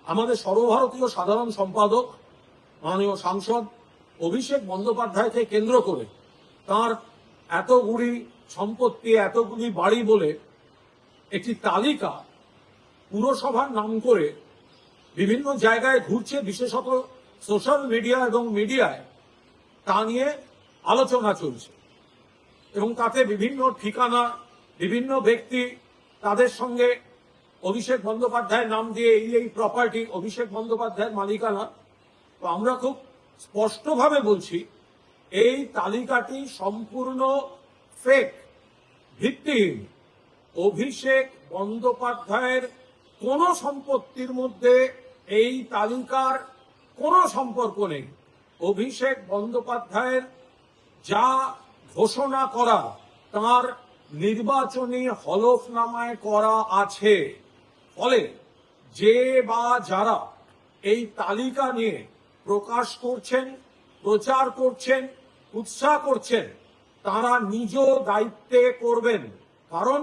আমাদের সর্বভারতীয় সাধারণ সম্পাদক মাননীয় সাংসদ অভিষেক বন্দ্যোপাধ্যায়কে কেন্দ্র করে তার এতগুলি সম্পত্তি, এতগুলি বাড়ি বলে একটি তালিকা পুরসভার নাম করে বিভিন্ন জায়গায় ঘুরছে, বিশেষত সোশ্যাল মিডিয়া এবং মিডিয়ায় তা নিয়ে আলোচনা চলছে এবং তাতে বিভিন্ন ঠিকানা, বিভিন্ন ব্যক্তি তাদের সঙ্গে অভিষেক বন্দ্যোপাধ্যায়ের নাম দিয়ে এই প্রপার্টি অভিষেক বন্দ্যোপাধ্যায়ের মালিকানা। তো আমরা খুব স্পষ্টভাবে বলছি, এই তালিকাটি সম্পূর্ণ ফেক, ভিত্তিহীন। অভিষেক বন্দ্যোপাধ্যায়ের কোনো সম্পত্তির মধ্যে এই তালিকার কোনো সম্পর্ক নেই। অভিষেক বন্দ্যোপাধ্যায়ের যা ঘোষণা করা তার নির্বাচনী হলফনামায় করা আছে। ফলে যে বা যারা এই তালিকা নিয়ে প্রকাশ করছেন, প্রচার করছেন, উৎসাহ করছেন, তারা নিজ দায়িত্বে করবেন। কারণ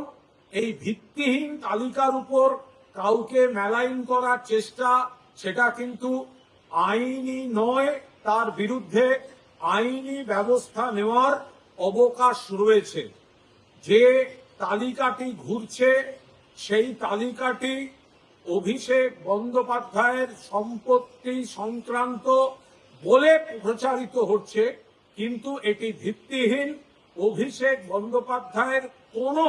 এই ভিত্তিহীন তালিকার উপর কাউকে মেলাইন করার চেষ্টা, সেটা কিন্তু আইনি নয়। তার বিরুদ্ধে আইনি ব্যবস্থা নেওয়ার অবকাশ রয়েছে। যে তালিকাটি ঘুরছে সেই তালিকাটি অভিষেক বন্দ্যোপাধ্যায়ের সম্পত্তি সংক্রান্ত বলে প্রচারিত হচ্ছে, কিন্তু এটি ভিত্তিহীন। অভিষেক বন্দ্যোপাধ্যায়ের কোনো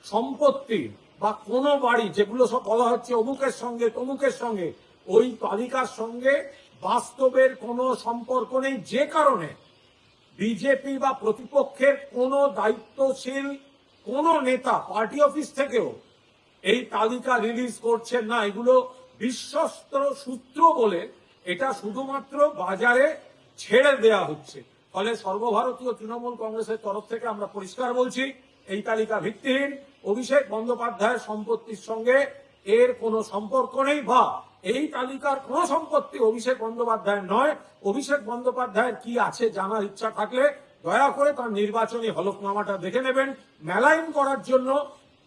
সম্পত্তি বা কোনো বাড়ি, যেগুলো সব বলা হচ্ছে অমুকের সঙ্গে তমুকের সঙ্গে, ওই তালিকার সঙ্গে বাস্তবের কোনো সম্পর্ক নেই। যে কারণে বিজেপি বা প্রতিপক্ষের কোনো দায়িত্বশীল কোনো নেতা পার্টি অফিস থেকেও এই তালিকা রিলিজ করছেন না। এগুলো বিশ্বস্ত সূত্র বলে এটা শুধুমাত্র বাজারে ছেড়ে দেয়া হচ্ছে। ফলে সর্বভারতীয় তৃণমূল কংগ্রেসের তরফ থেকে আমরা পরিষ্কার বলছি, এই তালিকা ভিত্তিহীন। অভিষেক বন্দ্যোপাধ্যায়ের সম্পত্তির সঙ্গে এর কোনো সম্পর্ক নেই, বা এই তালিকার কোনো সম্পত্তি অভিষেক বন্দ্যোপাধ্যায়ের নয়। অভিষেক বন্দ্যোপাধ্যায়ের কি আছে জানার ইচ্ছা থাকলে দয়া করে তার নির্বাচনী হলফনামাটা দেখে নেবেন। মেলাইন করার জন্য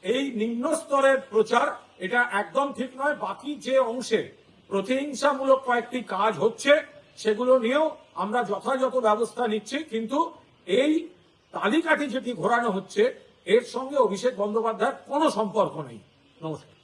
এই নিম্ন স্তরের প্রচার, এটা একদম ঠিক নয়। বাকি যে অংশে প্রতিহিংসামূলক কয়েকটি কাজ হচ্ছে সেগুলো নিয়েও আমরা যথাযথ ব্যবস্থা নিচ্ছি, কিন্তু এই তালিকাটি যেটি ঘোরানো হচ্ছে এর সঙ্গে অভিষেক বন্দ্যোপাধ্যায়ের কোনো সম্পর্ক নেই। নমস্কার।